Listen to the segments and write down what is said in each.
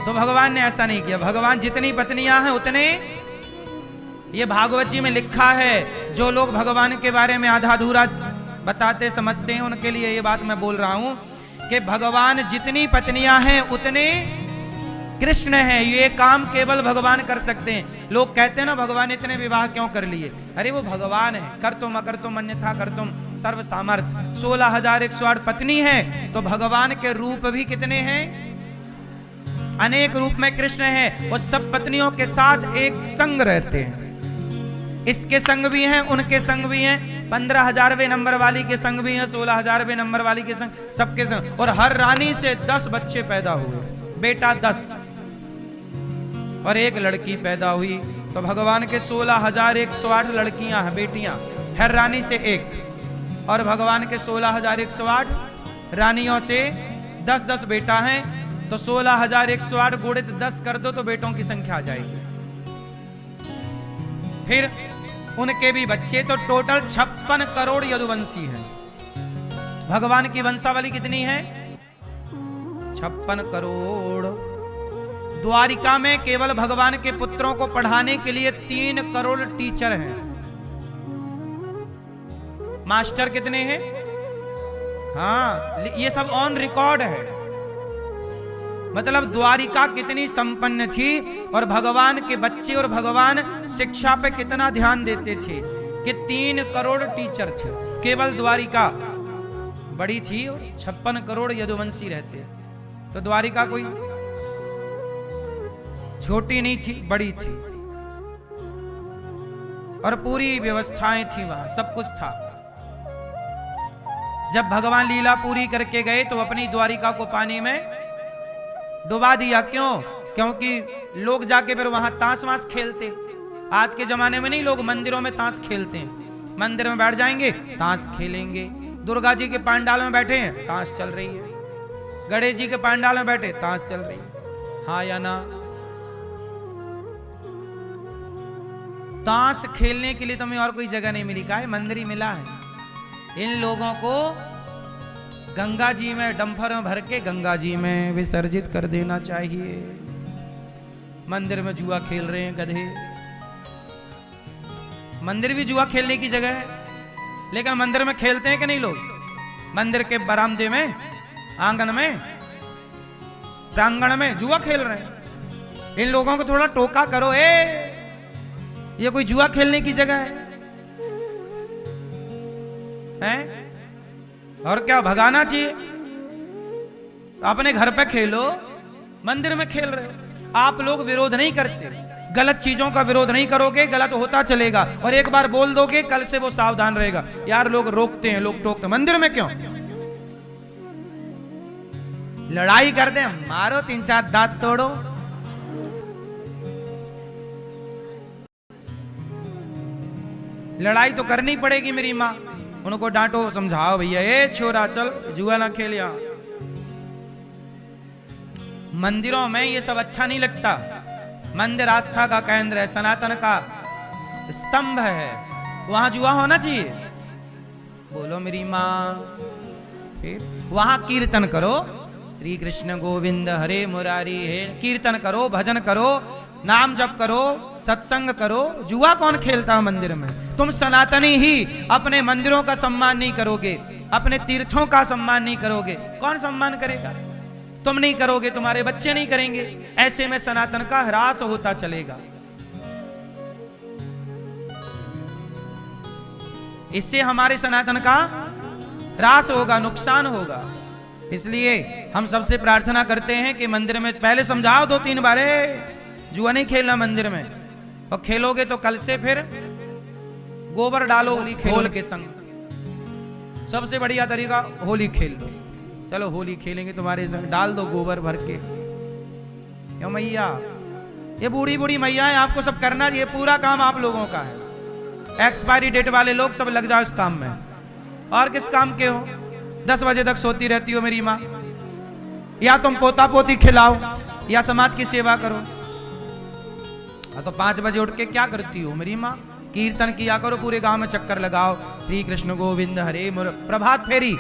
तो भगवान ने ऐसा नहीं किया। भगवान जितनी पत्नियां हैं उतने, ये भागवत जी में लिखा है। जो लोग भगवान के बारे में आधा अधूरा बताते समझते हैं उनके लिए ये बात मैं बोल रहा हूं कि भगवान जितनी पत्नियां हैं उतने कृष्ण हैं। ये काम केवल भगवान कर सकते हैं। लोग कहते हैं ना भगवान इतने विवाह क्यों कर लिए? अरे वो भगवान है, कर तुम अकर तुम अन्यथा कर तुम सर्व सामर्थ। 16,108 पत्नी है तो भगवान के रूप भी कितने हैं? अनेक रूप में कृष्ण है। वो सब पत्नियों के साथ एक संग रहते हैं। इसके संग भी हैं, उनके संग भी हैं, 15,000वें नंबर वाली के संग भी हैं, 16,000वें नंबर वाली के संग, सबके संग। और हर रानी से 10 बच्चे पैदा हुए, बेटा 10 और एक लड़की पैदा हुई। तो भगवान के 16,108 लड़कियां हैं, बेटियां, हर रानी से एक। और भगवान के 16,108 रानियों से 10-10 बेटा हैं। तो 16,108 गुणित 10 कर दो तो बेटों की संख्या आ जाएगी। फिर उनके भी बच्चे, तो टोटल 56 करोड़ यदुवंशी हैं। भगवान की वंशावली कितनी है? 56 करोड़। द्वारिका में केवल भगवान के पुत्रों को पढ़ाने के लिए 3 करोड़ टीचर हैं। मास्टर कितने हैं? हाँ, ये सब ऑन रिकॉर्ड है। मतलब द्वारिका कितनी संपन्न थी और भगवान के बच्चे और भगवान शिक्षा पे कितना ध्यान देते थे कि 3 करोड़ टीचर थे। केवल द्वारिका बड़ी थी और 56 करोड़ यदुवंशी रहते। तो द्वारिका कोई छोटी नहीं थी, बड़ी थी और पूरी व्यवस्थाएं थी, वहां सब कुछ था। जब भगवान लीला पूरी करके गए तो अपनी द्वारिका को पानी में डुबा दिया। क्यों? क्योंकि लोग जाके फिर वहां ताश वाश खेलते। आज के जमाने में नहीं, लोग मंदिरों में ताश खेलते हैं। मंदिर में बैठ जाएंगे, ताश खेलेंगे। दुर्गा जी के पांडाल में बैठे हैं, ताश चल रही है। गणेश जी के पांडाल में बैठे, ताश चल रही है। हाँ या ना? ताश खेलने के लिए तुम्हें और कोई जगह नहीं मिली, का है मंदिर ही मिला है। इन लोगों को गंगा जी में डंफर में भर के गंगा जी में विसर्जित कर देना चाहिए। मंदिर में जुआ खेल रहे हैं गधे। मंदिर भी जुआ खेलने की जगह है, लेकिन मंदिर में खेलते हैं कि नहीं लोग? मंदिर के बरामदे में, आंगन में, प्रांगण में जुआ खेल रहे हैं। इन लोगों को थोड़ा टोका करो, ये कोई जुआ खेलने की जगह है? और क्या भगाना चाहिए? अपने घर पे खेलो, मंदिर में खेल रहे हो। आप लोग विरोध नहीं करते, गलत चीजों का विरोध नहीं करोगे, गलत होता चलेगा। और एक बार बोल दोगे, कल से वो सावधान रहेगा। यार लोग रोकते हैं, लोग टोकते हैं, मंदिर में क्यों? लड़ाई करते हैं, मारो 3-4 दांत तोड़ो। लड़ाई तो करनी पड़ेगी मेरी माँ। उनको डांटो, समझाओ, भैया ए छोरा चल जुआ ना खेल। यहां मंदिरों में ये सब अच्छा नहीं लगता। मंदिर आस्था का केंद्र है, सनातन का स्तंभ है, वहां जुआ होना चाहिए। बोलो मेरी माँ। फिर वहां कीर्तन करो, श्री कृष्ण गोविंद हरे मुरारी है, कीर्तन करो, भजन करो, नाम जप करो, सत्संग करो। जुआ कौन खेलता मंदिर में? तुम सनातनी ही अपने मंदिरों का सम्मान नहीं करोगे, अपने तीर्थों का सम्मान नहीं करोगे, कौन सम्मान करेगा? तुम नहीं करोगे, तुम्हारे बच्चे नहीं करेंगे। ऐसे में सनातन का ह्रास होता चलेगा। इससे हमारे सनातन का ह्रास होगा, नुकसान होगा। इसलिए हम सबसे प्रार्थना करते हैं कि मंदिर में पहले समझाओ 2-3 बार, जुआ नहीं खेलना मंदिर में। और खेलोगे तो कल से फिर गोबर डालो होली खेल के संग। सबसे बढ़िया तरीका होली खेल लो। चलो होली खेलेंगे तुम्हारे संग, डाल दो गोबर भर के। यो मैया, ये बूढ़ी बूढ़ी मैया है, आपको सब करना, ये पूरा काम आप लोगों का है। एक्सपायरी डेट वाले लोग सब लग जाओ इस काम में। और किस काम के हो? 10 बजे तक सोती रहती हो मेरी माँ। या तुम पोता पोती खिलाओ या समाज की सेवा करो। तो 5 बजे उठ के क्या करती हो मेरी माँ? कीर्तन किया करो, पूरे गांव में चक्कर लगाओ, श्री कृष्ण गोविंद हरे मुर, प्रभात फेरी,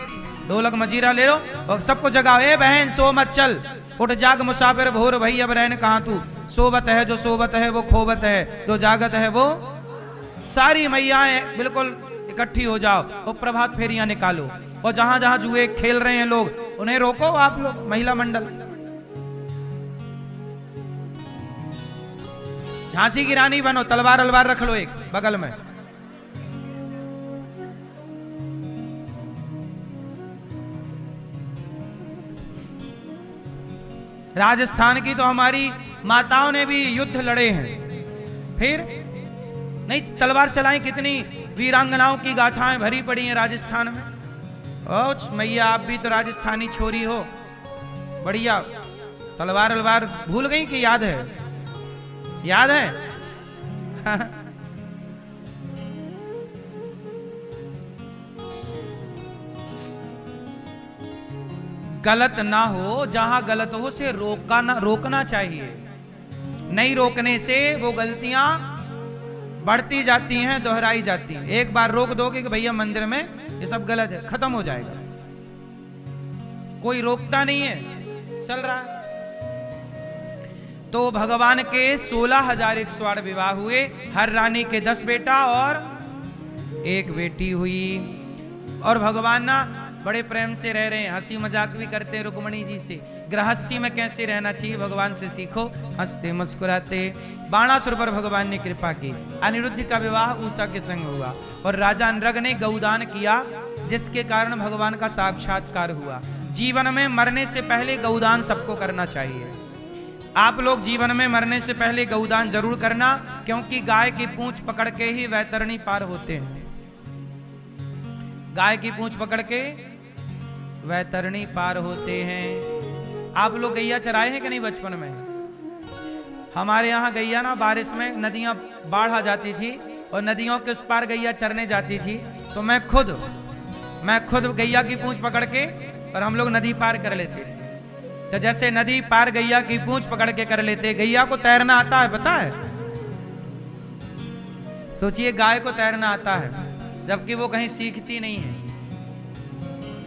ढोलक मजीरा ले लो और सबको जगाओ, ए बहन सो मत चल, उठ जाग मुसाफिर भोर भई अब रहन कहाँ तू, सोबत है जो सोबत है वो खोबत है, जो जागत है वो। सारी मैयाएं बिल्कुल इकट्ठी हो जाओ और प्रभात फेरियां निकालो, और जहां जहां जुए खेल रहे हैं लोग उन्हें रोको आप लोग महिला मंडल। झांसी की रानी बनो, तलवार अलवार रख लो एक बगल में। राजस्थान की तो हमारी माताओं ने भी युद्ध लड़े हैं, फिर नहीं तलवार चलाई, कितनी वीरांगनाओं की गाथाएं भरी पड़ी हैं राजस्थान में। ओ मैया आप भी तो राजस्थानी छोरी हो, बढ़िया। तलवार अलवार भूल गई कि याद है? याद है? गलत ना हो, जहां गलत हो उसे रोकना चाहिए। नहीं रोकने से वो गलतियां बढ़ती जाती हैं, दोहराई जाती हैं। एक बार रोक दोगे कि भैया मंदिर में ये सब गलत है, खत्म हो जाएगा। कोई रोकता नहीं है, चल रहा है। तो भगवान के 16,108 विवाह हुए, हर रानी के 10 बेटा और 1 बेटी हुई। और भगवान ना बड़े प्रेम से रह रहे हैं, हंसी मजाक भी करते हैं रुक्मणी जी से। गृहस्थी में कैसे रहना चाहिए भगवान से सीखो, हंसते मुस्कुराते। बाणासुर पर भगवान ने कृपा की, अनिरुद्ध का विवाह उषा के संग हुआ और राजा नृग ने गौदान किया, जिसके कारण भगवान का साक्षात्कार हुआ। जीवन में मरने से पहले गौदान सबको करना चाहिए। आप लोग जीवन में मरने से पहले गौदान जरूर करना, क्योंकि गाय की पूंछ पकड़ के ही वैतरणी पार होते हैं। गाय की पूंछ पकड़ के वैतरणी पार होते हैं। आप लोग गैया चराए हैं कि नहीं बचपन में? हमारे यहाँ गैया ना बारिश में नदियां बाढ़ आ जाती थी और नदियों के उस पार गैया चरने जाती थी, तो मैं खुद गैया की पूंछ पकड़ के और हम लोग नदी पार कर लेते थे। तो जैसे नदी पार गैया की पूंछ पकड़ के कर लेते, गैया को तैरना आता है पता है? सोचिए गाय को तैरना आता है, जबकि वो कहीं सीखती नहीं है।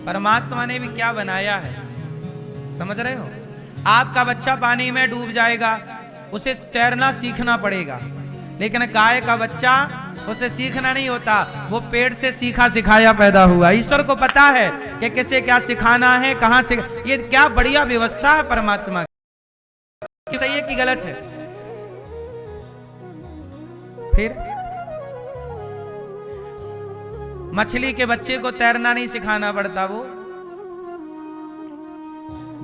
परमात्मा ने भी क्या बनाया है, समझ रहे हो? आपका बच्चा पानी में डूब जाएगा, उसे तैरना सीखना पड़ेगा, लेकिन गाय का बच्चा उसे सीखना नहीं होता, वो पेड़ से सीखा सिखाया पैदा हुआ। ईश्वर को पता है कि किसे क्या सिखाना है, कहां से। ये क्या बढ़िया व्यवस्था है परमात्मा की। सही है कि गलत है? फिर मछली के बच्चे को तैरना नहीं सिखाना पड़ता, वो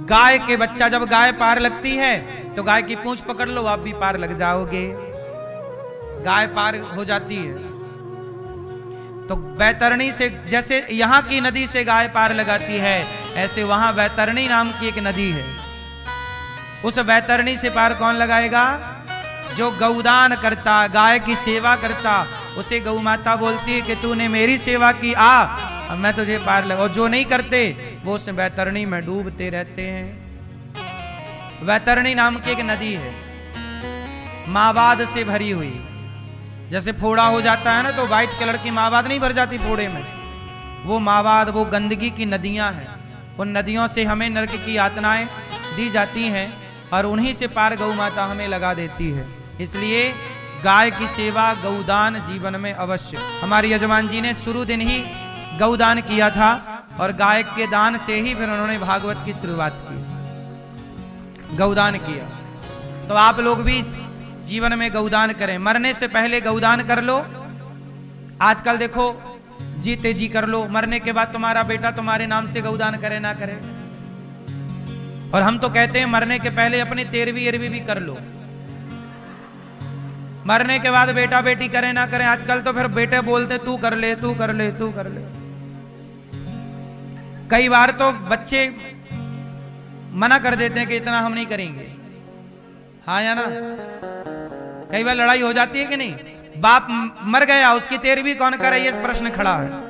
गाय के बच्चा, जब गाय पार लगती है तो गाय की पूंछ पकड़ लो, आप भी पार लग जाओगे। गाय पार हो जाती है तो वैतरणी से, जैसे यहां की नदी से गाय पार लगाती है, ऐसे वहां वैतरणी नाम की एक नदी है। उस वैतरणी से पार कौन लगाएगा? जो गौदान करता, गाय की सेवा करता, उसे गौ माता बोलती है कि तूने मेरी सेवा की, आ अब मैं तुझे पार लगा। और जो नहीं करते वो उस वैतरणी में डूबते रहते हैं। वैतरणी नाम की एक नदी है, मावाद से भरी हुई। जैसे फोड़ा हो जाता है ना, तो व्हाइट कलर की मावाद नहीं भर जाती फोड़े में, वो मावाद, वो गंदगी की नदियां हैं। उन नदियों से हमें नरक की यातनाएं दी जाती हैं और उन्हीं से पार गौ माता हमें लगा देती है। इसलिए गाय की सेवा, गौदान जीवन में अवश्य। हमारे यजमान जी ने शुरू दिन ही गौदान किया था और गाय के दान से ही फिर उन्होंने भागवत की शुरुआत की, गौदान किया। तो आप लोग भी जीवन में गौदान करें, मरने से पहले गौदान कर लो। आजकल देखो जीते जी कर लो, मरने के बाद तुम्हारा बेटा तुम्हारे नाम से गौदान करे ना करे। और हम तो कहते हैं मरने के पहले अपनी 13वीं 11वीं भी कर लो, मरने के बाद बेटा बेटी करे ना करे। आजकल तो फिर बेटे बोलते तू कर ले, तू कर ले, तू कर ले। कई बार तो बच्चे मना कर देते हैं कि इतना हम नहीं करेंगे, हाँ या ना? कई बार लड़ाई हो जाती है कि नहीं? बाप मर गया, उसकी 13वीं कौन करे, ये प्रश्न खड़ा है।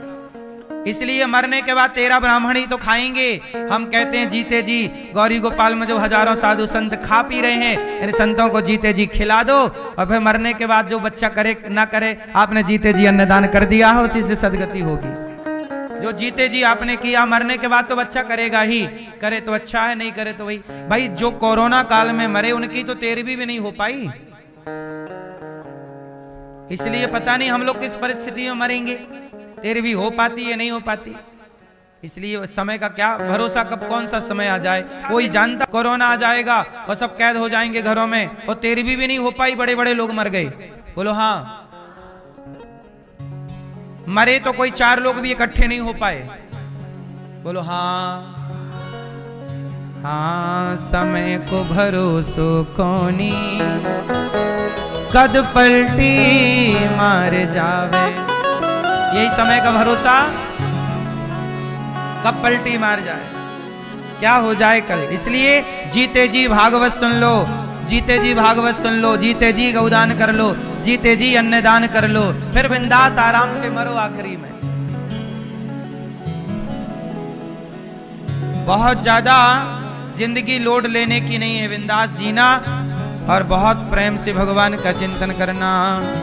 इसलिए मरने के बाद 13 ब्राह्मण ही तो खाएंगे। हम कहते हैं जीते जी गौरी गोपाल में जो हजारों साधु संत खा पी रहे हैं, इन संतों को जीते जी खिला दो, और फिर मरने के बाद जो बच्चा करे ना करे, आपने जीते जी अन्नदान कर दिया है, उसी से सदगति होगी। जो जीते जी आपने किया, मरने के बाद तो अच्छा करेगा ही, करे तो अच्छा है, नहीं करे तो वही। भाई जो कोरोना काल में मरे उनकी तो 13वीं भी नहीं हो पाई, इसलिए पता नहीं हम लोग किस परिस्थिति में मरेंगे, 13वीं हो पाती है नहीं हो पाती। इसलिए समय का क्या भरोसा, कब कौन सा समय आ जाए कोई जानता। कोरोना आ जाएगा और सब कैद हो जाएंगे घरों में, और 13वीं भी नहीं हो पाई, बड़े बड़े लोग मर गए। बोलो हाँ, मरे तो कोई 4 लोग भी इकट्ठे नहीं हो पाए। बोलो हाँ। हाँ समय को भरोसो कोनी, कद पलटी मार जावे। यही समय का भरोसा, कब पलटी मार जाए, क्या हो जाए कल। इसलिए जीते जी भागवत सुन लो, जीते जी भागवत सुन लो, जीते जी गौदान कर लो, जीते जी अन्नदान कर लो, फिर बिंदास आराम से मरो आखिरी में। बहुत ज्यादा जिंदगी लोड लेने की नहीं है, बिंदास जीना और बहुत प्रेम से भगवान का चिंतन करना।